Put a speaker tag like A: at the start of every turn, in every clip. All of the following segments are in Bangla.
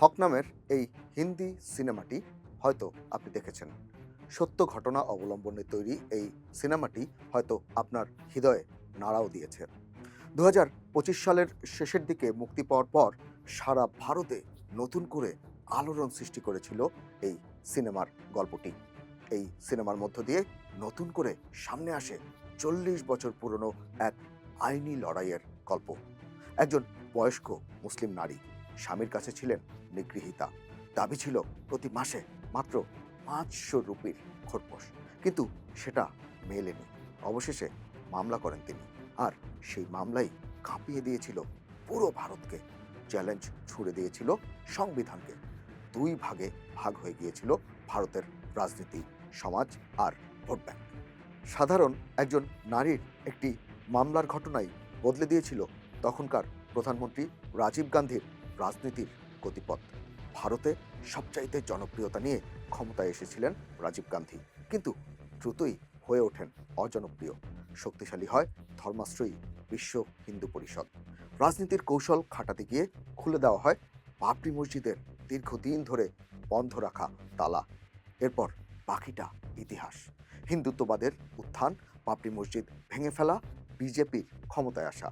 A: হক নামের এই হিন্দি সিনেমাটি হয়তো আপনি দেখেছেন। সত্য ঘটনা অবলম্বনে তৈরি এই সিনেমাটি হয়তো আপনার হৃদয়ে নাড়াও দিয়েছে। ২০২৫ সালের শেষের দিকে মুক্তি পাওয়ার পর সারা ভারতে নতুন করে আলোড়ন সৃষ্টি করেছিল এই সিনেমার গল্পটি। এই সিনেমার মধ্য দিয়ে নতুন করে সামনে আসে ৪০ বছর পুরনো এক আইনি লড়াইয়ের গল্প। একজন বয়স্ক মুসলিম নারী স্বামীর কাছে ছিলেন নিগৃহীতা। দাবি ছিল প্রতি মাসে মাত্র ৫০০ রুপির খোরপোশ, কিন্তু সেটা মেলেনি। অবশেষে মামলা করেন তিনি, আর সেই মামলাই কাঁপিয়ে দিয়েছিল পুরো ভারতকে। চ্যালেঞ্জ ছুড়ে দিয়েছিল সংবিধানকে। দুই ভাগে ভাগ হয়ে গিয়েছিল ভারতের রাজনীতি, সমাজ আর ভোট ব্যাংক। সাধারণ একজন নারীর একটি মামলার ঘটনাই বদলে দিয়েছিল তখনকার প্রধানমন্ত্রী রাজীব গান্ধীর রাজনীতির গতিপথ। ভারতে সবচাইতে জনপ্রিয়তা নিয়ে ক্ষমতায় এসেছিলেন রাজীব গান্ধী, কিন্তু দ্রুতই হয়ে ওঠেন অজনপ্রিয়। শক্তিশালী হয় ধর্মাশ্রয়ী বিশ্ব হিন্দু পরিষদ। রাজনীতির কৌশল খাটাতে গিয়ে খুলে দেওয়া হয় বাবরি মসজিদের দীর্ঘদিন ধরে বন্ধ রাখা তালা। এরপর বাকিটা ইতিহাস। হিন্দুত্ববাদের উত্থান, বাবরি মসজিদ ভেঙে ফেলা, বিজেপির ক্ষমতায় আসা।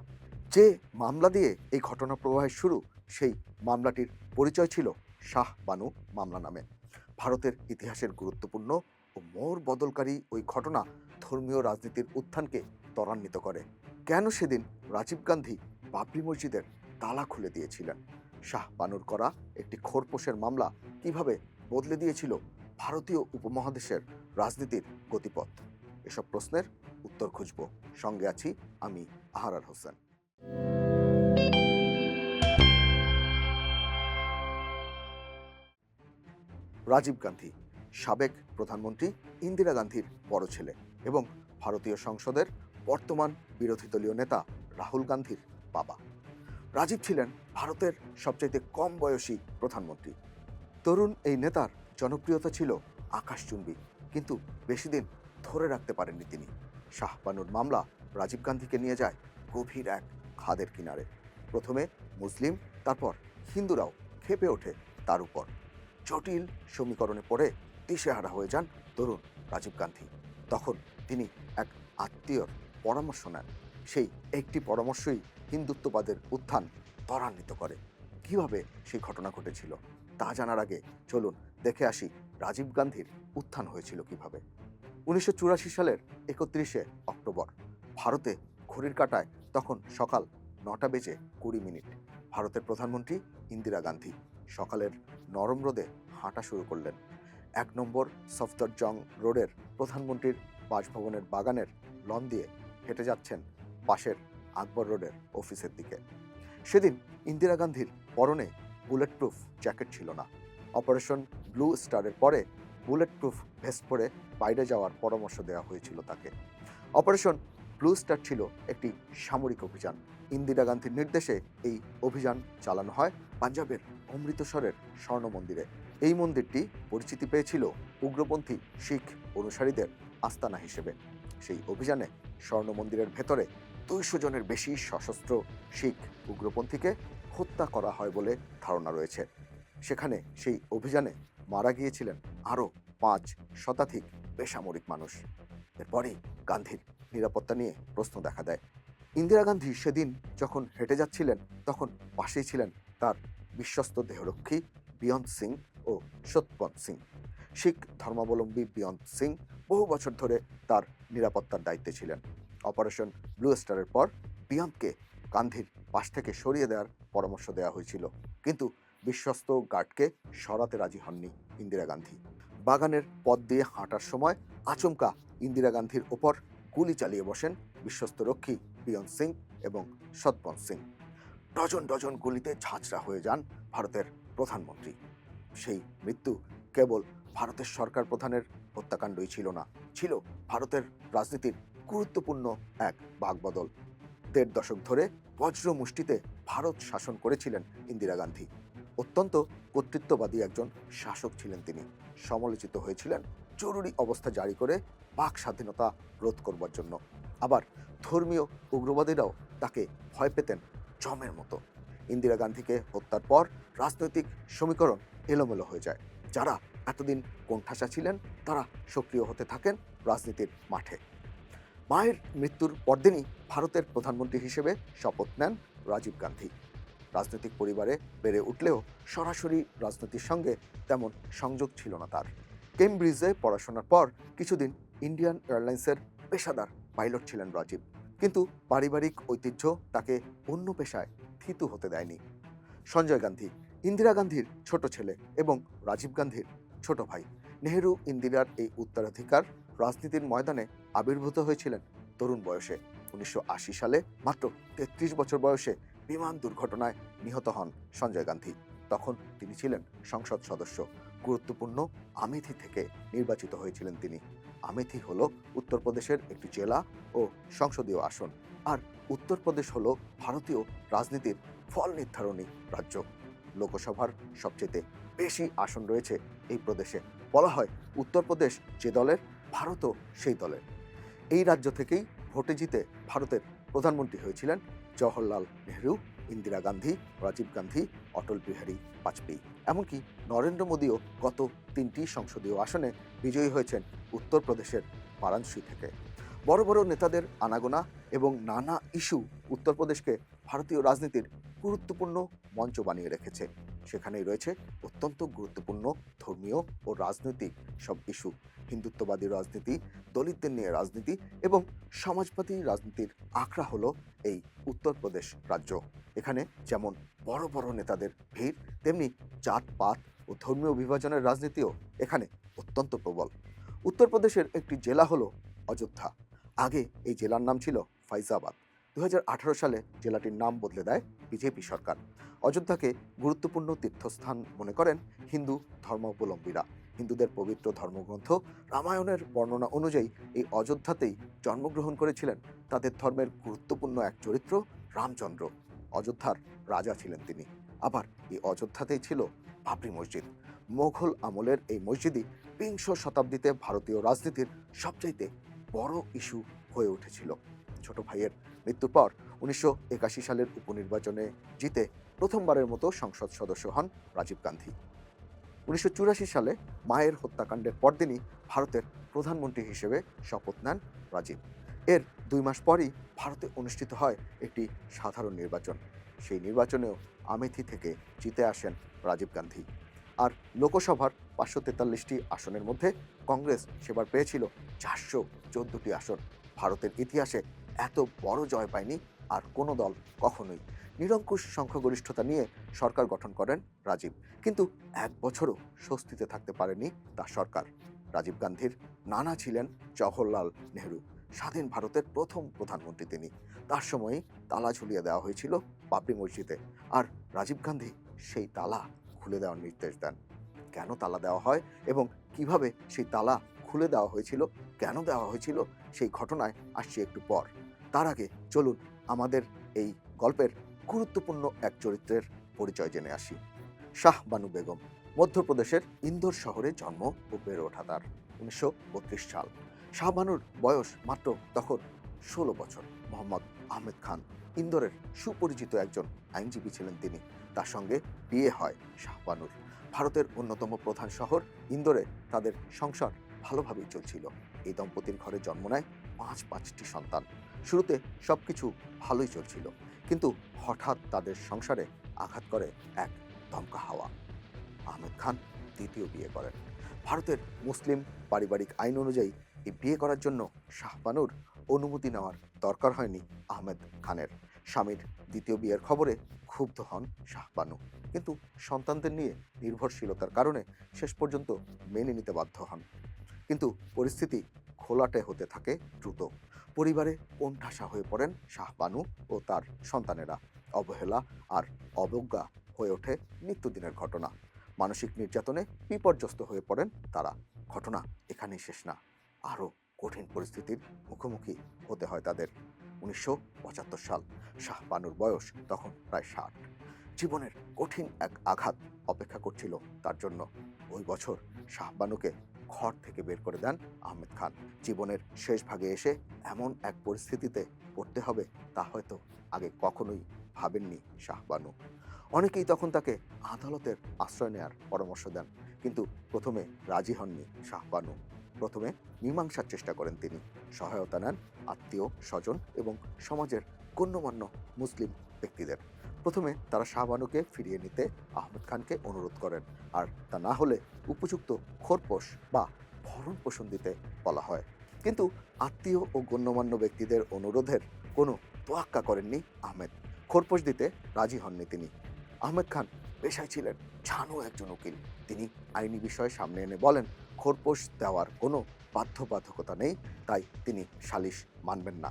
A: যে মামলা দিয়ে এই ঘটনা প্রবাহের শুরু, সেই মামলাটির পরিচয় ছিল শাহ বানু মামলা নামে। ভারতের ইতিহাসের গুরুত্বপূর্ণ ও মোড় বদলকারী ওই ঘটনা ধর্মীয় রাজনীতির উত্থানকে ত্বরান্বিত করে। কেন সেদিন রাজীব গান্ধী বাবরি মসজিদের তালা খুলে দিয়েছিলেন? শাহ বানুর করা একটি খোরপোশের মামলা কিভাবে বদলে দিয়েছিল ভারতীয় উপমহাদেশের রাজনীতির গতিপথ? এসব প্রশ্নের উত্তর খুঁজব। সঙ্গে আছি আমি, আহারার হোসেন। রাজীব গান্ধী সাবেক প্রধানমন্ত্রী ইন্দিরা গান্ধীর বড় ছেলে এবং ভারতীয় সংসদের বর্তমান বিরোধী দলীয় নেতা রাহুল গান্ধীর বাবা। রাজীব ছিলেন ভারতের সবচাইতে কম বয়সী প্রধানমন্ত্রী। তরুণ এই নেতার জনপ্রিয়তা ছিল আকাশচুম্বী, কিন্তু বেশি দিন ধরে রাখতে পারেননি তিনি। শাহ বানুর মামলা রাজীব গান্ধীকে নিয়ে যায় গভীর এক খাদের কিনারে। প্রথমে মুসলিম, তারপর হিন্দুরাও ক্ষেপে ওঠে তার উপর। জটিল সমীকরণে পড়ে দিশেহারা হয়ে যান তরুণ রাজীব গান্ধী। তখন তিনি এক আত্মীয়র পরামর্শ নেন। সেই একটি পরামর্শই হিন্দুত্ববাদের উত্থান ত্বরান্বিত করে। কিভাবে সেই ঘটনা ঘটেছিল তা জানার আগে চলুন দেখে আসি রাজীব গান্ধীর উত্থান হয়েছিল কিভাবে। ১৯৮৪ সালের ৩১শে অক্টোবর ভারতে ঘড়ির কাঁটায় তখন সকাল ৯:২০। ভারতের প্রধানমন্ত্রী ইন্দিরা গান্ধী সকালের নরম রোদে হাঁটা শুরু করলেন। ১ নম্বর সফদরজং রোডের প্রধানমন্ত্রীর বাসভবনের বাগানের লন দিয়ে হেঁটে যাচ্ছেন পাশের আকবর রোডের অফিসের দিকে। সেদিন ইন্দিরা গান্ধীর পরনে বুলেট প্রুফ জ্যাকেট ছিল না। অপারেশন ব্লু স্টারের পরে বুলেট প্রুফ ভেস্ট পরে বাইরে যাওয়ার পরামর্শ দেওয়া হয়েছিল তাকে। অপারেশন ব্লু স্টার ছিল একটি সামরিক অভিযান। ইন্দিরা গান্ধীর নির্দেশে এই অভিযান চালানো হয় পাঞ্জাবের অমৃতসরের স্বর্ণ মন্দিরে। এই মন্দিরটি পরিচিতি পেয়েছিল উগ্রপন্থী শিখ অনুসারীদের আস্তানা হিসেবে। সেই অভিযানে স্বর্ণ মন্দিরের ভেতরে ২০০ জনের বেশি সশস্ত্র শিখ উগ্রপন্থীকে হত্যা করা হয় বলে ধারণা রয়েছে। সেখানে সেই অভিযানে মারা গিয়েছিলেন আরও ৫ শতাধিক বেসামরিক মানুষ। এরপরেই গান্ধীর নিরাপত্তা নিয়ে প্রশ্ন দেখা দেয়। ইন্দিরা গান্ধী সেদিন যখন হেঁটে যাচ্ছিলেন তখন পাশেই ছিলেন তার বিশ্বস্ত দেহরক্ষী বিয়ন্ত সিং ও সতপন্ত সিং। শিখ ধর্মাবলম্বী বিয়ন্ত সিং বহু বছর ধরে তার নিরাপত্তার দায়িত্বে ছিলেন। অপারেশন ব্লু স্টারের পর বিয়ন্তকে গান্ধীর পাশ থেকে সরিয়ে দেওয়ার পরামর্শ দেওয়া হয়েছিল, কিন্তু বিশ্বস্ত গার্ডকে সরাতে রাজি হননি ইন্দিরা গান্ধী। বাগানের পথ দিয়ে হাঁটার সময় আচমকা ইন্দিরা গান্ধীর ওপর গুলি চালিয়ে বসেন বিশ্বস্ত রক্ষী বিয়ন্ত সিং এবং সতপন্ত সিং। ডজন ডজন গুলিতে ঝাঁঝরা হয়ে যান ভারতের প্রধানমন্ত্রী। সেই মৃত্যু কেবল ভারতের সরকার প্রধানের হত্যাকাণ্ডই ছিল না, ছিল ভারতের রাজনীতির গুরুত্বপূর্ণ এক বাকবদল। ১.৫ দশক ধরে বজ্র মুষ্টিতে ভারত শাসন করেছিলেন ইন্দিরা গান্ধী। অত্যন্ত কর্তৃত্ববাদী একজন শাসক ছিলেন তিনি। সমালোচিত হয়েছিলেন জরুরি অবস্থা জারি করে বাক স্বাধীনতা রোধ করবার জন্য। আবার ধর্মীয় উগ্রবাদীরাও তাকে ভয় পেতেন জমের মতো। ইন্দিরা গান্ধীকে হত্যার পর রাজনৈতিক সমীকরণ এলোমেলো হয়ে যায়। যারা এতদিন কোণঠাসা ছিলেন তারা সক্রিয় হতে থাকেন রাজনীতির মাঠে। মায়ের মৃত্যুর পরদিনই ভারতের প্রধানমন্ত্রী হিসেবে শপথ নেন রাজীব গান্ধী। রাজনৈতিক পরিবারে বেড়ে উঠলেও সরাসরি রাজনীতির সঙ্গে তেমন সংযোগ ছিল না তার। কেমব্রিজে পড়াশোনার পর কিছুদিন ইন্ডিয়ান এয়ারলাইন্সের পেশাদার পাইলট ছিলেন রাজীব। কিন্তু পারিবারিক ঐতিহ্য তাকে অন্য পেশায় থিতু হতে দেয়নি। সঞ্জয় গান্ধী ইন্দিরা গান্ধীর ছোট ছেলে এবং রাজীব গান্ধীর ছোট ভাই। নেহেরু ইন্দিরার এই উত্তরাধিকার রাজনীতির ময়দানে আবির্ভূত হয়েছিলেন তরুণ বয়সে। 1980 সালে মাত্র 33 বছর বয়সে বিমান দুর্ঘটনায় নিহত হন সঞ্জয় গান্ধী। তখন তিনি ছিলেন সংসদ সদস্য। গুরুত্বপূর্ণ আমেথি থেকে নির্বাচিত হয়েছিলেন তিনি। আমেথি হলো উত্তরপ্রদেশের একটি জেলা ও সংসদীয় আসন। আর উত্তরপ্রদেশ হলো ভারতীয় রাজনীতির ফল নির্ধারণী রাজ্য। লোকসভার সবচেয়ে বেশি আসন রয়েছে এই প্রদেশে। বলা হয় উত্তরপ্রদেশ যে দলের, ভারতও সেই দলের। এই রাজ্য থেকেই ভোটে জিতে ভারতের প্রধানমন্ত্রী হয়েছিলেন জওহরলাল নেহরু, ইন্দিরা গান্ধী, রাজীব গান্ধী, অটল বিহারী বাজপেয়ী। এমনকি নরেন্দ্র মোদীও গত 3টি সংসদীয় আসনে বিজয়ী হয়েছেন উত্তরপ্রদেশের বারাণসী থেকে। বড় বড় নেতাদের আনাগোনা এবং নানা ইস্যু উত্তরপ্রদেশকে ভারতীয় রাজনীতির গুরুত্বপূর্ণ মঞ্চ বানিয়ে রেখেছে। সেখানেই রয়েছে অত্যন্ত গুরুত্বপূর্ণ ধর্মীয় ও রাজনৈতিক সব ইস্যু। হিন্দুত্ববাদী রাজনীতি, দলিতদের নিয়ে রাজনীতি এবং সমাজবাদী রাজনীতির আখড়া হলো এই উত্তরপ্রদেশ রাজ্য। এখানে যেমন বড় বড় নেতাদের ভিড়, তেমনি জাতপাত ও ধর্মীয় বিভাজনের রাজনীতিও এখানে অত্যন্ত প্রবল। উত্তরপ্রদেশের একটি জেলা হলো অযোধ্যা। আগে এই জেলার নাম ছিল ফাইজাবাদ। 2018 সালে জেলাটির নাম বদলে দেয় বিজেপি সরকার। অযোধ্যাকে গুরুত্বপূর্ণ তীর্থস্থান মনে করেন হিন্দু ধর্মাবলম্বীরা। হিন্দুদের পবিত্র ধর্মগ্রন্থ রামায়ণের বর্ণনা অনুযায়ী এই অযোধ্যাতেই জন্মগ্রহণ করেছিলেন তাদের ধর্মের গুরুত্বপূর্ণ এক চরিত্র রামচন্দ্র। অযোধ্যার রাজা ছিলেন তিনি। আবার এই অযোধ্যাতেই ছিল বাবরি মসজিদ। মোঘল আমলের এই মসজিদই 20 শতাব্দীতে ভারতীয় রাজনীতির সবচাইতে বড় ইস্যু হয়ে উঠেছিল। ছোট ভাইয়ের মৃত্যুর পর 1981 সালের উপনির্বাচনে জিতে প্রথমবারের মতো সংসদ সদস্য হন রাজীব গান্ধী। 1984 সালে মায়ের হত্যাকাণ্ডের পরদিনই ভারতের প্রধানমন্ত্রী হিসেবে শপথ নেন রাজীব। এর 2 মাস পরই ভারতে অনুষ্ঠিত হয় একটি সাধারণ নির্বাচন। সেই নির্বাচনেও আমেথি থেকে জিতে আসেন রাজীব গান্ধী। আর লোকসভার 543টি আসনের মধ্যে কংগ্রেস সেবার পেয়েছিল 414টি আসন। ভারতের ইতিহাসে এত বড় জয় পায়নি আর কোনো দল কখনোই। নিরঙ্কুশ সংখ্যাগরিষ্ঠতা নিয়ে সরকার গঠন করেন রাজীব। কিন্তু 1 বছরও স্বস্তিতে থাকতে পারেনি তার সরকার। রাজীব গান্ধীর নানা ছিলেন জওহরলাল নেহরু। স্বাধীন ভারতের প্রথম প্রধানমন্ত্রী তিনি। তার সময়ই তালা ঝুলিয়ে দেওয়া হয়েছিল বাবরি মসজিদে। আর রাজীব গান্ধী সেই তালা খুলে দেওয়ার নির্দেশ দেন। কেন তালা দেওয়া হয় এবং কিভাবে সেই তালা খুলে দেওয়া হয়েছিল, কেন দেওয়া হয়েছিল, সেই ঘটনায় আসছি একটু পর। তার আগে চলুন আমাদের এই গল্পের গুরুত্বপূর্ণ এক চরিত্রের পরিচয় জেনে আসি। শাহ বানু বেগম মধ্যপ্রদেশের ইন্দোর শহরে জন্ম ও বেড়ে ওঠা তার। 1932 সাল। শাহ বানুর বয়স মাত্র তখন 16 বছর। মোহাম্মদ আহমেদ খান ইন্দোরের সুপরিচিত একজন আইনজীবী ছিলেন তিনি। তার সঙ্গে বিয়ে হয় শাহ বানুর। ভারতের অন্যতম প্রধান শহর ইন্দোরে তাদের সংসার ভালোভাবেই চলছিল। এই দম্পতির ঘরে জন্ম নেয় 5টি সন্তান। শুরুতে সবকিছু ভালোই চলছিল, কিন্তু হঠাৎ তাদের সংসারে আঘাত করে এক দমকা হাওয়া। আহমেদ খান দ্বিতীয় বিয়ে করেন। ভারতের মুসলিম পারিবারিক আইন অনুযায়ী এই বিয়ে করার জন্য শাহ বানুর অনুমতি নেওয়ার দরকার হয়নি আহমেদ খানের। স্বামীর দ্বিতীয় বিয়ের খবরে ক্ষুব্ধ হন শাহ বানু, কিন্তু সন্তানদের নিয়ে নির্ভরশীলতার কারণে শেষ পর্যন্ত মেনে নিতে বাধ্য হন। কিন্তু পরিস্থিতি ঘোলাটে হতে থাকে দ্রুত। পরিবারে কোণঠাসা হয়ে পড়েন শাহ বানু ও তার সন্তানেরা। অবহেলা আর অবজ্ঞা হয়ে ওঠে নিত্যদিনের ঘটনা। মানসিক নির্যাতনে বিপর্যস্ত হয়ে পড়েন তারা। ঘটনা এখানেই শেষ না, আরও কঠিন পরিস্থিতির মুখোমুখি হতে হয় তাদের। 1975 সাল। শাহ বানুর বয়স তখন প্রায় 60। জীবনের কঠিন এক আঘাত অপেক্ষা করছিল তার জন্য। ওই বছর শাহবানুকে ঘর থেকে বের করে দেন আহমেদ খান। জীবনের শেষ ভাগে এসে এমন এক পরিস্থিতিতে পড়তে হবে তা হয়তো আগে কখনোই ভাবেননি শাহবানু। অনেকেই তখন তাকে আদালতের আশ্রয় নেয়ার পরামর্শ দেন, কিন্তু প্রথমে রাজি হননি শাহবানু। প্রথমে মীমাংসার চেষ্টা করেন তিনি। সহায়তা নেন আত্মীয় স্বজন এবং সমাজের গণ্যমান্য মুসলিম ব্যক্তিদের। প্রথমে তারা শাহবানুকে ফিরিয়ে নিতে আহমেদ খানকে অনুরোধ করেন, আর তা না হলে উপযুক্ত খোরপোশ বা ভরণ পোষণ দিতে বলা হয়। কিন্তু আত্মীয় ও গণ্যমান্য ব্যক্তিদের অনুরোধের কোনো তোয়াক্কা করেননি আহমেদ। খোরপোশ দিতে রাজি হননি তিনি। আহমেদ খান পেশায় ছিলেন ঝানু একজন উকিল। তিনি আইনি বিষয় সামনে এনে বলেন, খোরপোশ দেওয়ার কোনো বাধ্যবাধকতা নেই, তাই তিনি সালিশ মানবেন না।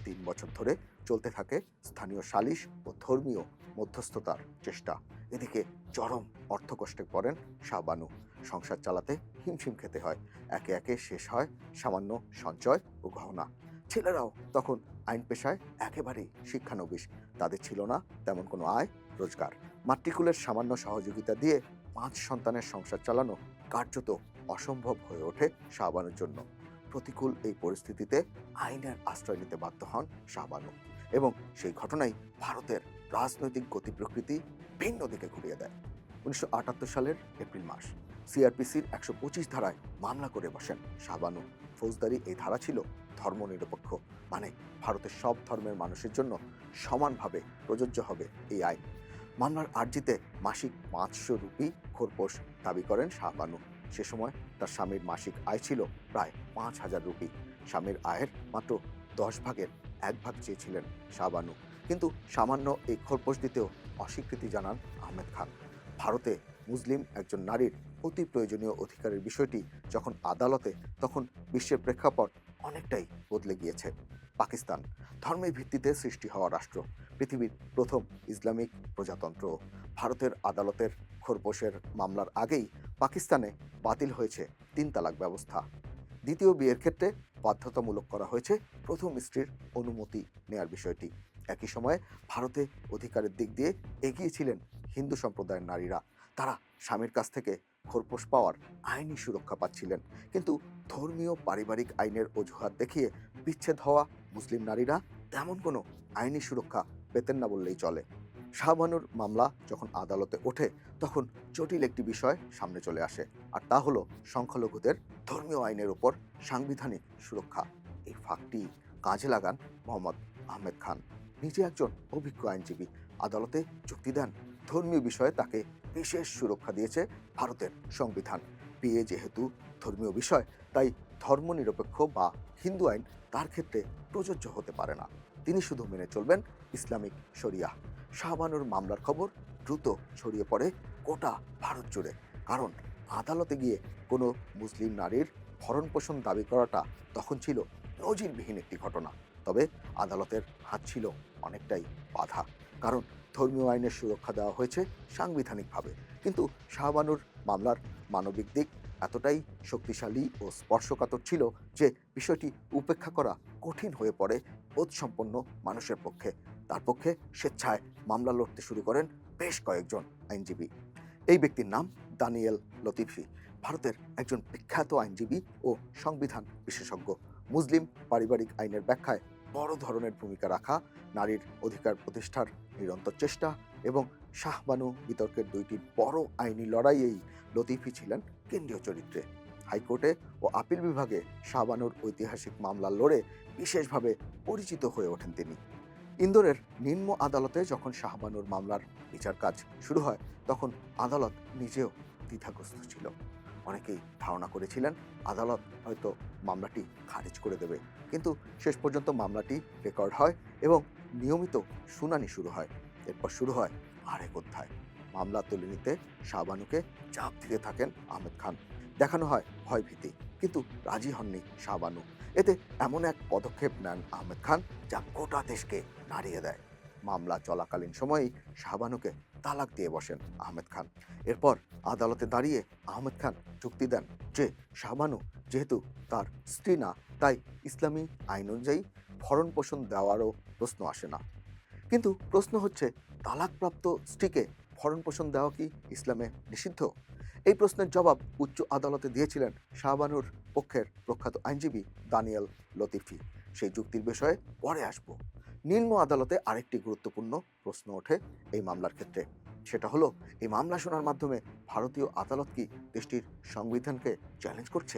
A: ৩ বছর ধরে চলতে থাকে স্থানীয় সালিশ ও ধর্মীয় মধ্যস্থতার চেষ্টা। এদিকে চরম অর্থকষ্টে পড়েন শাহবানু। সংসার চালাতে হিমশিম খেতে হয়। একে একে শেষ হয় সামান্য সঞ্চয় ও গহনা। ছেলেরাও তখন আইন পেশায় একেবারেই শিক্ষানবিশ। তাদের ছিল না তেমন কোনো আয় রোজগার। মাতৃকুলের সামান্য সহযোগিতা দিয়ে 5 সন্তানের সংসার চালানো কার্যত অসম্ভব হয়ে ওঠে শাহবানুর জন্য। প্রতিকূল এই পরিস্থিতিতে আইনের আশ্রয় নিতে বাধ্য হন শাহবানু, এবং সেই ঘটনাই ভারতের রাজনৈতিক গতি প্রকৃতি ভিন্ন দিকে ঘুরিয়ে দেয়। 1978 সালের এপ্রিল মাস সিআরপিসির 125 ধারায় মামলা করে বসেন শাহবানু। ফৌজদারি এই ধারা ছিল ধর্মনিরপেক্ষ, মানে ভারতের সব ধর্মের মানুষের জন্য সমানভাবে প্রযোজ্য হবে এই আইন। মামলার আর্জিতে মাসিক 500 রুপি খোরপোশ দাবি করেন শাহবানু। সে সময় তার স্বামীর মাসিক আয় ছিল প্রায় 5,000 রুপি। স্বামীর আয়ের মাত্র 10 ভাগের 1 ভাগ চেয়েছিলেন শাহবানু, কিন্তু সামান্য এই খোরপোশ দিতেও অস্বীকৃতি জানান আহমেদ খান। ভারতে মুসলিম একজন নারীর অতি প্রয়োজনীয় অধিকারের বিষয়টি যখন আদালতে, তখন বিশ্বের প্রেক্ষাপট অনেকটাই বদলে গিয়েছে। পাকিস্তান ধর্মের ভিত্তিতে সৃষ্টি হওয়া রাষ্ট্র, পৃথিবীর প্রথম ইসলামিক প্রজাতন্ত্র। ভারতের আদালতের খোরপোশের মামলার আগেই পাকিস্তানে বাতিল হয়েছে 3 তালাক ব্যবস্থা। দ্বিতীয় বিয়ের ক্ষেত্রে বাধ্যতামূলক করা হয়েছে প্রথম স্ত্রীর অনুমতি নেয়ার বিষয়টি। একই সময়ে ভারতে অধিকারের দিক দিয়ে এগিয়ে ছিলেন হিন্দু সম্প্রদায়ের নারীরা। তারা স্বামীর কাছ থেকে খোরপোশ পাওয়ার আইনি সুরক্ষা পাচ্ছিলেন, কিন্তু ধর্মীয় পারিবারিক আইনের অজুহাত দেখিয়ে বিচ্ছেদ হওয়া মুসলিম নারীরা তেমন কোনো আইনি সুরক্ষা পেতেন না বললেই চলে। শাহবানুর মামলা যখন আদালতে ওঠে, তখন জটিল একটি বিষয় সামনে চলে আসে, আর তা হলো সংখ্যালঘুদের ধর্মীয় আইনের উপর সাংবিধানিক সুরক্ষা। এই ফাঁকটি কাজে লাগান মোহাম্মদ আহমেদ খান। নিজে একজন অভিজ্ঞ আইনজীবী, আদালতে যুক্তি দেন ধর্মীয় বিষয়ে তাকে বিশেষ সুরক্ষা দিয়েছে ভারতের সংবিধান। বিয়ে যেহেতু ধর্মীয় বিষয়, তাই ধর্মনিরপেক্ষ বা হিন্দু আইন তার ক্ষেত্রে প্রযোজ্য হতে পারে না। তিনি শুধু মেনে চলবেন ইসলামিক শরিয়াহ। শাহবানুর মামলার খবর দ্রুত ছড়িয়ে পড়ে গোটা ভারত জুড়ে, কারণ আদালতে গিয়ে কোনো মুসলিম নারীর ভরণ পোষণ দাবি করাটা তখন ছিল নজিরবিহীন একটি ঘটনা। তবে আদালতের হাত ছিল অনেকটাই বাঁধা, কারণ ধর্মীয় আইনের সুরক্ষা দেওয়া হয়েছে সাংবিধানিকভাবে। কিন্তু শাহবানুর মামলার মানবিক দিক এতটাই শক্তিশালী ও স্পর্শকাতর ছিল যে বিষয়টি উপেক্ষা করা কঠিন হয়ে পড়ে বোধসম্পন্ন মানুষের পক্ষে। তার পক্ষে স্বেচ্ছায় মামলা লড়তে শুরু করেন বেশ কয়েকজন আইনজীবী। এই ব্যক্তির নাম দানিয়েল লতিফি। ভারতের একজন বিখ্যাত আইনজীবী ও সংবিধান বিশেষজ্ঞ। মুসলিম পারিবারিক আইনের ব্যাখ্যায় বড় ধরনের ভূমিকা রাখা, নারীর অধিকার প্রতিষ্ঠার নিরন্তর চেষ্টা এবং শাহবানু বিতর্কের 2টি বড় আইনি লড়াইয়েই লতিফি ছিলেন কেন্দ্রীয় চরিত্রে। হাইকোর্টে ও আপিল বিভাগে শাহবানুর ঐতিহাসিক মামলা লড়ে বিশেষভাবে পরিচিত হয়ে ওঠেন তিনি। ইন্দোরের নিম্ন আদালতে যখন শাহবানুর মামলার বিচার কাজ শুরু হয়, তখন আদালত নিজেও দ্বিধাগ্রস্ত ছিল। অনেকেই ধারণা করেছিলেন আদালত হয়তো মামলাটি খারিজ করে দেবে, কিন্তু শেষ পর্যন্ত মামলাটি রেকর্ড হয় এবং নিয়মিত শুনানি শুরু হয়। এরপর শুরু হয় আরেক অধ্যায়। মামলা তুলে নিতে শাহবানুকে চাপ দিতে থাকেন আহমেদ খান। দেখানো হয় ভয়ভীতি, কিন্তু রাজি হননি শাহবানু। এতে এমন এক পদক্ষেপ নেন আহমেদ খান যা গোটা দেশকে নাড়িয়ে দেয়। মামলা চলাকালীন সময়েই শাহবানুকে তালাক দিয়ে বসেন আহমেদ খান। এরপর আদালতে দাঁড়িয়ে আহমেদ খান যুক্তি দেন যে শাহবানু যেহেতু তার স্ত্রী না, তাই ইসলামী আইন অনুযায়ী ভরণ পোষণ দেওয়ারও প্রশ্ন আসে না। কিন্তু প্রশ্ন হচ্ছে, তালাকপ্রাপ্ত স্ত্রীকে ভরণপোষণ দেওয়া কি ইসলামে নিষিদ্ধ? এই প্রশ্নের জবাব উচ্চ আদালতে দিয়েছিলেন শাহবানুর পক্ষের প্রখ্যাত আইনজীবী দানিয়েল লতিফি। সেই যুক্তির বিষয়ে পরে আসব। নিম্ন আদালতে আরেকটি গুরুত্বপূর্ণ প্রশ্ন ওঠে এই মামলার ক্ষেত্রে। সেটা হলো, এই মামলা শোনার মাধ্যমে ভারতীয় আদালত কি দেশটির সংবিধানকে চ্যালেঞ্জ করছে?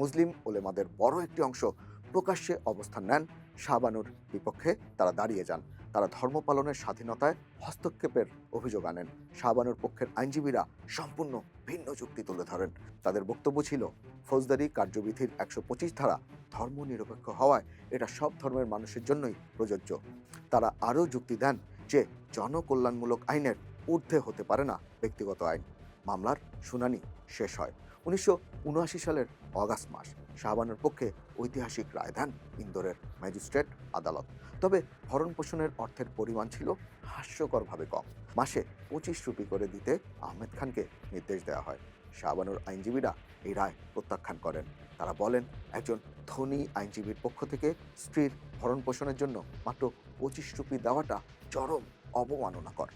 A: মুসলিম ওলেমাদের বড় একটি অংশ প্রকাশ্যে অবস্থান নেন শাহবানুর বিপক্ষে। তারা দাঁড়িয়ে যান, তারা ধর্ম পালনের স্বাধীনতায় হস্তক্ষেপের অভিযোগ আনেন। শাহবানুর পক্ষের আইনজীবীরা সম্পূর্ণ ভিন্ন যুক্তি তুলে ধরেন। তাদের বক্তব্য ছিল, ফৌজদারি কার্যবিধির 125 ধারা ধর্মনিরপেক্ষ হওয়ায় এটা সব ধর্মের মানুষের জন্যই প্রযোজ্য। তারা আরও যুক্তি দেন যে জনকল্যাণমূলক আইনের ঊর্ধ্বে হতে পারে না ব্যক্তিগত আইন। মামলার শুনানি শেষ হয় 1979 সালের অগাস্ট মাস। শাহবানুর পক্ষে ঐতিহাসিক রায় দেন ইন্দোরের ম্যাজিস্ট্রেট আদালত। তবে ভরণপোষণের অর্থের পরিমাণ ছিল হাস্যকরভাবে কম। মাসে 25 রুপি করে দিতে আহমেদ খানকে নির্দেশ দেওয়া হয়। শাহবানুর আইনজীবীরা এই রায় প্রত্যাখ্যান করেন। তারা বলেন, একজন ধনী আইনজীবীর পক্ষ থেকে স্ত্রীর ভরণপোষণের জন্য মাত্র 25 রুপি দেওয়াটা চরম অবমাননাকর।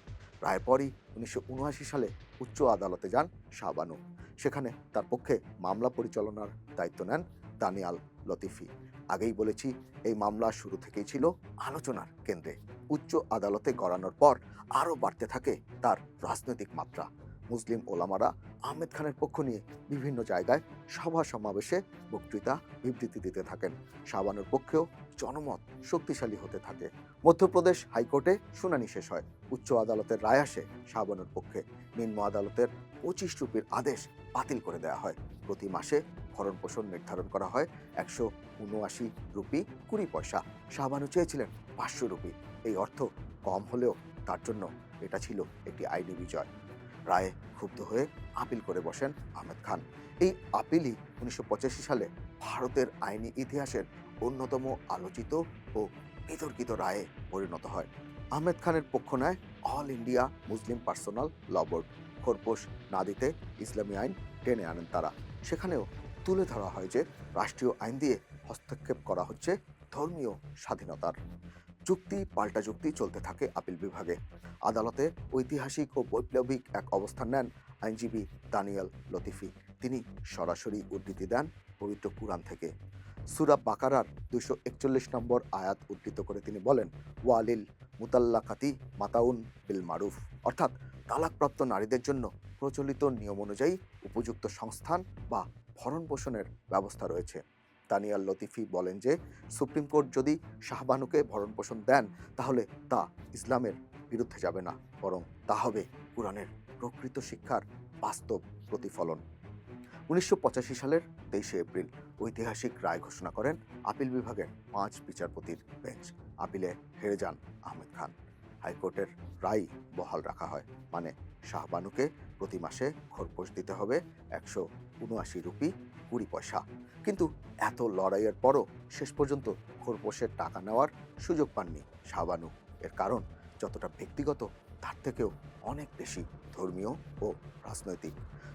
A: রায়ের পরই 1979 সালে উচ্চ আদালতে যান শাহবানু। সেখানে তার পক্ষে মামলা পরিচালনার দায়িত্ব নেন দানিয়াল লতিফি। আগেই বলেছি, এই মামলা শুরু থেকেই ছিল আলোচনার কেন্দ্রে। উচ্চ আদালতে গড়ানোর পর আরও বাড়তে থাকে তার রাজনৈতিক মাত্রা। মুসলিম ওলামারা আহমেদ খানের পক্ষ নিয়ে বিভিন্ন জায়গায় সভা সমাবেশে বক্তৃতা বিবৃতি দিতে থাকেন। শাহবানুর পক্ষেও জনমত শক্তিশালী হতে থাকে। মধ্যপ্রদেশ হাইকোর্টে শুনানি শেষ হয়। উচ্চ আদালতের রায় আসে শাহবানুর পক্ষে। নিম্ন আদালতের 25 রুপির আদেশ বাতিল করে দেওয়া হয়। প্রতি মাসে ভরণপোষণ নির্ধারণ করা হয় 179 রুপি 20 পয়সা। শাহবানু চেয়েছিলেন 500 রুপি। এই অর্থ কম হলেও তার জন্য এটা ছিল একটি আইনি বিজয়। রায়ে ক্ষুব্ধ হয়ে আপিল করে বসেন আহমেদ খান। এই আপিলই 1985 সালে ভারতের আইনি ইতিহাসের অন্যতম আলোচিত ও বিতর্কিত রায়ে পরিণত হয়। আহমেদ খানের পক্ষ নেয় অল ইন্ডিয়া মুসলিম পার্সোনাল ল বোর্ড। খোরপোশ না দিতে ইসলামী আইন টেনে আনেন তারা। সেখানেও তুলে ধরা হয় যে রাষ্ট্রীয় আইন দিয়ে হস্তক্ষেপ করা হচ্ছে ধর্মীয় স্বাধীনতার। যুক্তি পাল্টা যুক্তি চলতে থাকে আপিল বিভাগে। আদালতে ঐতিহাসিক ও বৈপ্লবিক এক অবস্থান নেন আইনজীবী দানিয়েল লতিফি। তিনি সরাসরি উদ্ধৃতি দেন পবিত্র কুরআন থেকে। সূরা বাকারার 241 নম্বর আয়াত উদ্ধৃত করে তিনি বলেন, ওয়ালিল মুতাল্লাকাতি মাতাউন বিল মারুফ, অর্থাৎ তালাকপ্রাপ্ত নারীদের জন্য প্রচলিত নিয়ম অনুযায়ী উপযুক্ত সংস্থান বা ভরণপোষণের ব্যবস্থা রয়েছে। দানিয়াল লতিফি বলেন যে সুপ্রিম কোর্ট যদি শাহবানুকে ভরণপোষণ দেন, তাহলে তা ইসলামের বিরুদ্ধে যাবে না, বরং তা হবে কুরআনের প্রকৃত শিক্ষার বাস্তব প্রতিফলন। 1985 সালের 23 এপ্রিল ঐতিহাসিক রায় ঘোষণা করেন আপিল বিভাগের 5 বিচারপতির বেঞ্চ। আপিলে হেরে যান আহমেদ খান। হাইকোর্টের রায় বহাল রাখা হয়, মানে শাহবানুকে প্রতি মাসে খোরপোশ দিতে হবে 179 রুপি 20 পয়সা। কিন্তু এত লড়াইয়ের পরও শেষ পর্যন্ত খোরপোশের টাকা নেওয়ার সুযোগ পাননি শাহবানু। এর কারণ যতটা ব্যক্তিগত, তার থেকেও অনেক বেশি ধর্মীয় ও রাজনৈতিক।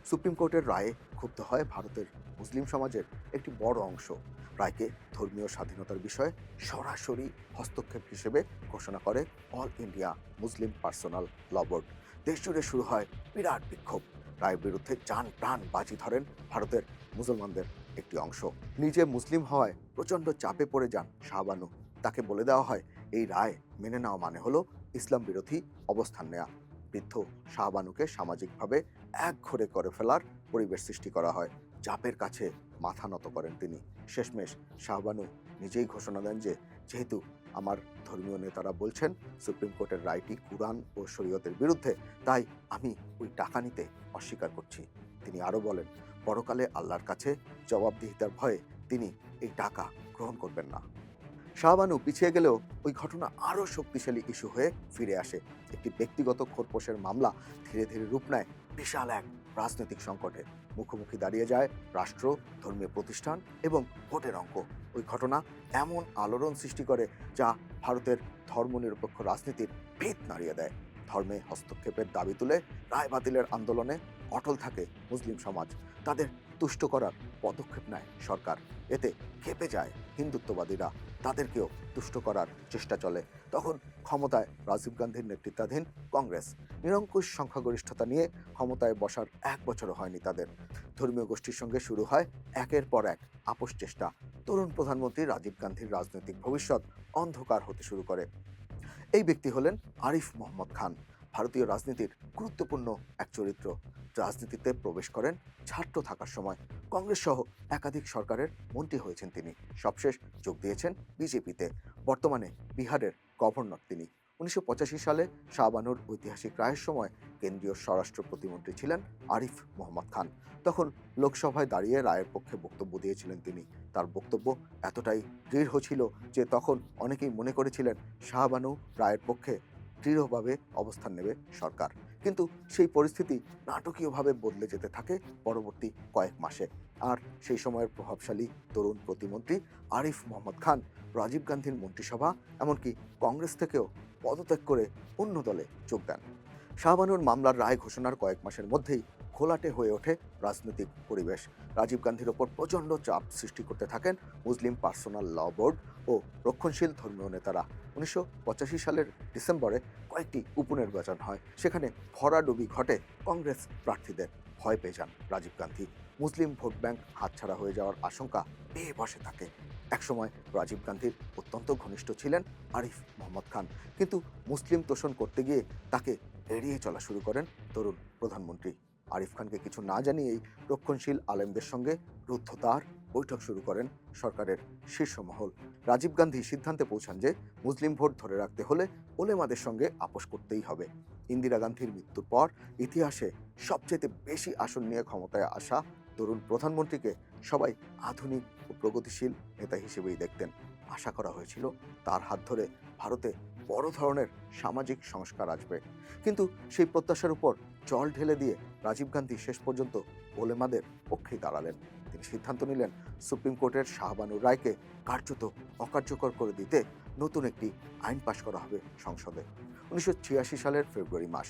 A: সুপ্রিম কোর্টের রায়ে ক্ষুব্ধ হয় ভারতের মুসলিম সমাজের একটি বড় অংশ। রায়কে ধর্মীয় স্বাধীনতার বিষয়ে সরাসরি হস্তক্ষেপ হিসেবে ঘোষণা করে অল ইন্ডিয়া মুসলিম পার্সোনাল ল বোর্ড। দেশ জুড়ে শুরু হয় বিরাট বিক্ষোভ। রায়ের বিরুদ্ধে জান প্রাণ বাজি ধরেন ভারতের মুসলমানদের একটি অংশ। নিজে মুসলিম হওয়ায় প্রচণ্ড চাপে পড়ে যান শাহবানু। তাকে বলে দেওয়া হয়, এই রায় মেনে নেওয়া মানে হলো ইসলাম বিরোধী অবস্থান নেওয়া। বৃদ্ধ শাহবানুকে সামাজিকভাবে একঘরে করে ফেলার পরিবেশ সৃষ্টি করা হয়। চাপের কাছে মাথা নত করেন তিনি। শেষমেশ শাহবানু নিজেই ঘোষণা দেন যে, যেহেতু আমার ধর্মীয় নেতারা বলছেন সুপ্রিম কোর্টের রায়টি কুরআন ও শরীয়তের বিরুদ্ধে, তাই আমি ওই টাকা নিতে অস্বীকার করছি। তিনি আরও বলেন, পরকালে আল্লাহর কাছে জবাবদিহিতার ভয়ে তিনি এই টাকা গ্রহণ করবেন না। শাহবানু পিছিয়ে গেলেও ওই ঘটনা আরও শক্তিশালী ইস্যু হয়ে ফিরে আসে। একটি ব্যক্তিগত খোরপোশের মামলা ধীরে ধীরে রূপ নেয় বিশাল এক রাজনৈতিক সংকটে। মুখোমুখি দাঁড়িয়ে যায় রাষ্ট্র, ধর্মীয় প্রতিষ্ঠান এবং ভোটের অঙ্ক। ওই ঘটনা এমন আলোড়ন সৃষ্টি করে যা ভারতের ধর্মনিরপেক্ষ রাজনীতির ভিত নাড়িয়ে দেয়। ধর্মে হস্তক্ষেপের দাবি তুলে রায় বাতিলের আন্দোলনে অটল থাকে মুসলিম সমাজ। তাদের তুষ্ট করার পদক্ষেপ নেয় সরকার। এতে ক্ষেপে যায় হিন্দুত্ববাদীরা, তাদেরকেও তুষ্ট করার চেষ্টা চলে। তখন ক্ষমতায় রাজীব গান্ধীর নেতৃত্বাধীন কংগ্রেস নিরঙ্কুশ সংখ্যাগরিষ্ঠতা নিয়ে ক্ষমতায় বসার 1 বছরও হয়নি তাদের। ধর্মীয় গোষ্ঠীর সঙ্গে শুরু হয় একের পর এক আপোষ চেষ্টা। তরুণ প্রধানমন্ত্রী রাজীব গান্ধীর রাজনৈতিক ভবিষ্যৎ অন্ধকার হতে শুরু করে। এই ব্যক্তি হলেন আরিফ মোহাম্মদ খান, ভারতীয় রাজনীতির গুরুত্বপূর্ণ এক চরিত্র। রাজনীতিতে প্রবেশ করেন ছাত্র থাকার সময়। কংগ্রেস সহ একাধিক সরকারের মন্ত্রী হয়েছেন তিনি। সবশেষ যোগ দিয়েছেন বিজেপিতে। বর্তমানে বিহারের গভর্নর তিনি। 1985 সালে শাহবানুর ঐতিহাসিক রায়ের সময় কেন্দ্রীয় স্বরাষ্ট্র প্রতিমন্ত্রী ছিলেন আরিফ মোহাম্মদ খান। তখন লোকসভায় দাঁড়িয়ে রায়ের পক্ষে বক্তব্য দিয়েছিলেন তিনি। তার বক্তব্য এতটাই দৃঢ় ছিল যে তখন অনেকেই মনে করেছিলেন শাহবানু রায়ের পক্ষে দৃঢ়ভাবে অবস্থান নেবে সরকার। কিন্তু সেই পরিস্থিতি নাটকীয়ভাবে বদলে যেতে থাকে পরবর্তী কয়েক মাসে। আর সেই সময়ের প্রভাবশালী তরুণ প্রতিমন্ত্রী আরিফ মোহাম্মদ খান রাজীব গান্ধীর মন্ত্রিসভা এমনকি কংগ্রেস থেকেও পদত্যাগ করে অন্য দলে যোগ দেন। শাহবানুর মামলার রায় ঘোষণার কয়েক মাসের মধ্যেই ঘোলাটে হয়ে ওঠে রাজনৈতিক পরিবেশ। রাজীব গান্ধীর ওপর প্রচণ্ড চাপ সৃষ্টি করতে থাকেন মুসলিম পার্সোনাল ল বোর্ড ও রক্ষণশীল ধর্মীয় নেতারা। 1985 সালের ডিসেম্বরে কয়েকটি উপনির্বাচন হয়। সেখানে ভরাডুবি ঘটে কংগ্রেস প্রার্থীদের। ভয় পেয়ে যান রাজীব গান্ধী। মুসলিম ভোট ব্যাংক হাতছাড়া হয়ে যাওয়ার আশঙ্কা পেয়ে বসে থাকে। একসময় রাজীব গান্ধীর অত্যন্ত ঘনিষ্ঠ ছিলেন আরিফ মোহাম্মদ খান, কিন্তু মুসলিম তোষণ করতে গিয়ে তাকে এড়িয়ে চলা শুরু করেন তরুণ প্রধানমন্ত্রী। আরিফ খানকে কিছু না জানিয়েই রক্ষণশীল আলেমদের সঙ্গে রুদ্ধদ্বার বৈঠক শুরু করেন সরকারের শীর্ষ মহল। রাজীব গান্ধী সিদ্ধান্তে পৌঁছান যে মুসলিম ভোট ধরে রাখতে হলে ওলেমাদের সঙ্গে আপোষ করতেই হবে। ইন্দিরা গান্ধীর মৃত্যুর পর ইতিহাসে সবচেয়ে বেশি আসন নিয়ে ক্ষমতায় আসা তরুণ প্রধানমন্ত্রীকে সবাই আধুনিক ও প্রগতিশীল নেতা হিসেবেই দেখতেন। আশা করা হয়েছিল তার হাত ধরে ভারতে বড় ধরনের সামাজিক সংস্কার আসবে। কিন্তু সেই প্রত্যাশার উপর জল ঢেলে দিয়ে রাজীব গান্ধী শেষ পর্যন্ত ওলেমাদের পক্ষেই দাঁড়ালেন। তিনি সিদ্ধান্ত নিলেন সুপ্রিম কোর্টের শাহবানুর রায়কে কার্যত অকার্যকর করে দিতে নতুন একটি আইন পাশ করা হবে সংসদে। 1986 সালের ফেব্রুয়ারি মাস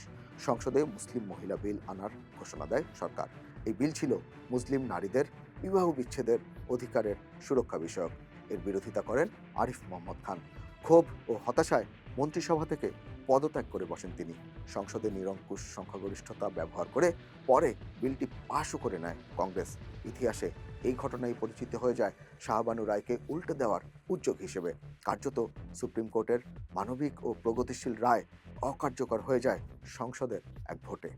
A: সংসদে মুসলিম মহিলা বিল আনার ঘোষণা দেয় সরকার। এই বিল ছিল মুসলিম নারীদের বিবাহ বিচ্ছেদের অধিকারের সুরক্ষা বিষয়ক। এর বিরোধিতা করেন আরিফ মোহাম্মদ খান। ক্ষোভ ও হতাশায় মন্ত্রিসভা থেকে পদত্যাগ করে বসেন তিনি। সংসদে নিরঙ্কুশ সংখ্যাগরিষ্ঠতা ব্যবহার করে পরে বিলটি পাশও করে নেয় কংগ্রেস। ইতিহাসে এই ঘটনাই পরিচিত হয়ে যায় শাহবানু রায়কে উল্টে দেওয়ার উদ্যোগ হিসেবে। কার্যত সুপ্রিম কোর্টের মানবিক ও প্রগতিশীল রায় অকার্যকর হয়ে যায় সংসদের এক ভোটে।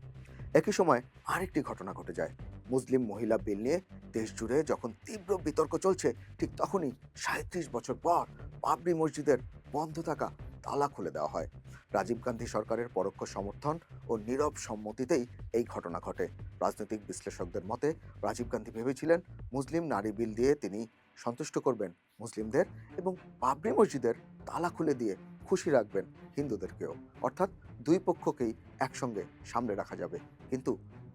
A: একই সময় আরেকটি ঘটনা ঘটে যায়। মুসলিম মহিলা বিল নিয়ে দেশ জুড়ে যখন তীব্র বিতর্ক চলছে, ঠিক তখনই 37 বছর পর বাবরি মসজিদের বন্ধ থাকা তালা খুলে দেওয়া হয়। রাজীব গান্ধী সরকারের পরোক্ষ সমর্থন ও নীরব সম্মতিতেই এই ঘটনা ঘটে। রাজনৈতিক বিশ্লেষকদের মতে রাজীব গান্ধী ভেবেছিলেন মুসলিম নারী বিল দিয়ে তিনি সন্তুষ্ট করবেন মুসলিমদের এবং বাবরি মসজিদের তালা খুলে দিয়ে খুশি রাখবেন হিন্দুদেরকেও। অর্থাৎ দুই পক্ষকেই একসঙ্গে সামনে রাখা যাবে। কিন্তু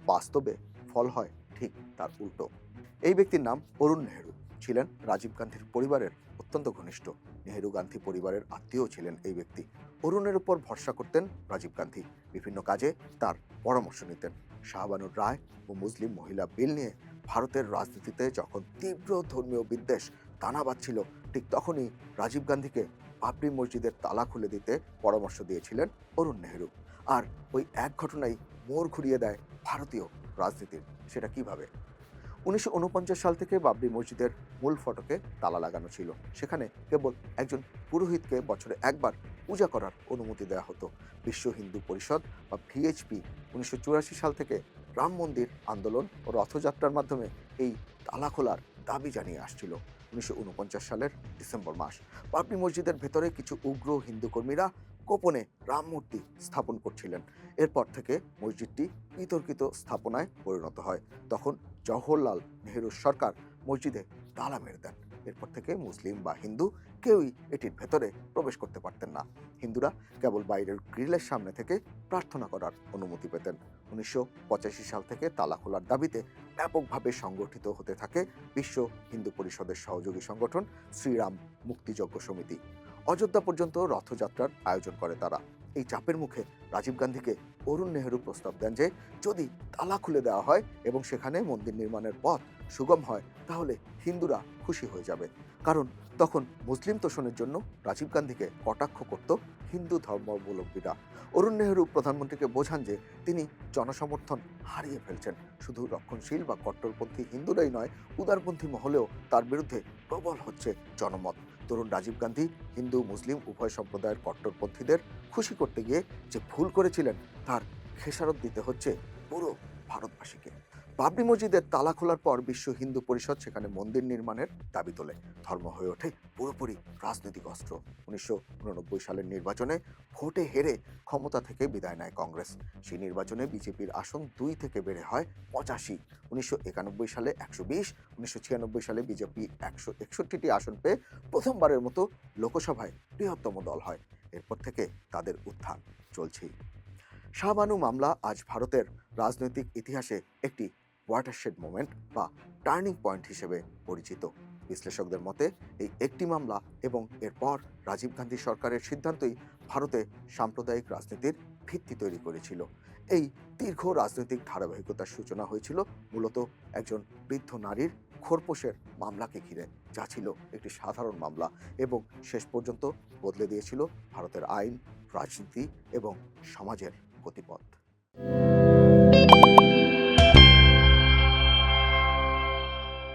A: বাস্তবে ফল হয় ঠিক তার উল্টো। এই ব্যক্তির নাম অরুণ নেহেরু। ছিলেন রাজীব গান্ধীর পরিবারের অত্যন্ত ঘনিষ্ঠ। নেহেরু গান্ধী পরিবারের আত্মীয় ছিলেন এই ব্যক্তি। অরুণের উপর ভরসা করতেন রাজীব গান্ধী। বিভিন্ন কাজে তার পরামর্শ নিতেন। শাহবানুর রায় ও মুসলিম মহিলা বিল নিয়ে ভারতের রাজনীতিতে যখন তীব্র ধর্মীয় বিদ্বেষ দানা বাঁধছিল, ঠিক তখনই রাজীব গান্ধীকে বাবরি মসজিদের তালা খুলে দিতে পরামর্শ দিয়েছিলেন অরুণ নেহেরু। আর ওই এক ঘটনাই মোড় ঘুরিয়ে দেয় ভারতীয় রাজনীতির। সেটা কিভাবে? 1949 সাল থেকে বাবরি মসজিদের মূল ফটকে তালা লাগানো ছিল। সেখানে কেবল একজন পুরোহিতকে বছরে একবার পূজা করার অনুমতি দেওয়া হতো। বিশ্ব হিন্দু পরিষদ বা ভিএইচপি 1984 সাল থেকে রাম মন্দির আন্দোলন ও রথযাত্রার মাধ্যমে এই তালা খোলার দাবি জানিয়ে আসছিল। 1949 সালের ডিসেম্বর মাস বাবরি মসজিদের ভেতরে কিছু উগ্র হিন্দু কর্মীরা গোপনে রাম মূর্তি স্থাপন করছিলেন। এরপর থেকে মসজিদটি বিতর্কিত স্থাপনায় পরিণত হয়। তখন জওহরলাল নেহেরুর সরকার মসজিদে তালা মেরে দেন। এরপর থেকে মুসলিম বা হিন্দু কেউই এটির ভেতরে প্রবেশ করতে পারতেন না। হিন্দুরা কেবল বাইরের গ্রিলের সামনে থেকে প্রার্থনা করার অনুমতি পেতেন। 1985 সাল থেকে তালা খোলার দাবিতে ব্যাপকভাবে সংগঠিত হতে থাকে বিশ্ব হিন্দু পরিষদের সহযোগী সংগঠন শ্রীরাম মুক্তিযজ্ঞ সমিতি। অযোধ্যা পর্যন্ত রথযাত্রার আয়োজন করে তারা। এই চাপের মুখে রাজীব গান্ধীকে অরুণ নেহেরু প্রস্তাব দেন যে যদি তালা খুলে দেওয়া হয় এবং সেখানে মন্দির নির্মাণের পথ সুগম হয় তাহলে হিন্দুরা খুশি হয়ে যাবে। কারণ তখন মুসলিম তোষণের জন্য রাজীব গান্ধীকে কটাক্ষ করত হিন্দু ধর্মাবলম্বীরা। অরুণ নেহরু প্রধানমন্ত্রীকে বোঝান যে তিনি জনসমর্থন হারিয়ে ফেলছেন। শুধু রক্ষণশীল বা কট্টরপন্থী হিন্দুরাই নয়, উদারপন্থী মহলেও তার বিরুদ্ধে প্রবল হচ্ছে জনমত। তরুণ রাজীব গান্ধী হিন্দু মুসলিম উভয় সম্প্রদায়ের কট্টরপন্থীদের খুশি করতে গিয়ে যে ভুল করেছিলেন তার খেসারত দিতে হচ্ছে পুরো ভারতবাসীকে। বাবরি মসজিদের তালা খোলার পর বিশ্ব হিন্দু পরিষদ সেখানে মন্দির নির্মাণের দাবি তোলে। ধর্ম হয়ে ওঠে পুরোপুরি রাজনৈতিক অস্ত্র। 1989 সালের নির্বাচনে ভোটে হেরে ক্ষমতা থেকে বিদায় নেয় কংগ্রেস। সেই নির্বাচনে বিজেপির আসন 2 থেকে বেড়ে হয় 85। 1991 সালে 120, 1996 সালে বিজেপি 161টি আসন পেয়ে প্রথমবারের মতো লোকসভায় বৃহত্তম দল হয়। এরপর থেকে তাদের উত্থান চলছেই। শাহবানু মামলা আজ ভারতের রাজনৈতিক ইতিহাসে একটি ওয়াটারশেড মোমেন্ট বা টার্নিং পয়েন্ট হিসেবে পরিচিত। বিশ্লেষকদের মতে এই একটি মামলা এবং এরপর রাজীব গান্ধী সরকারের সিদ্ধান্তই ভারতে সাম্প্রদায়িক রাজনীতির ভিত্তি তৈরি করেছিল। এই দীর্ঘ রাজনৈতিক ধারাবাহিকতার সূচনা হয়েছিল মূলত একজন বৃদ্ধ নারীর খোরপোশের মামলাকে ঘিরে, যা ছিল একটি সাধারণ মামলা এবং শেষ পর্যন্ত বদলে দিয়েছিল ভারতের আইন, রাজনীতি এবং সমাজের গতিপথ।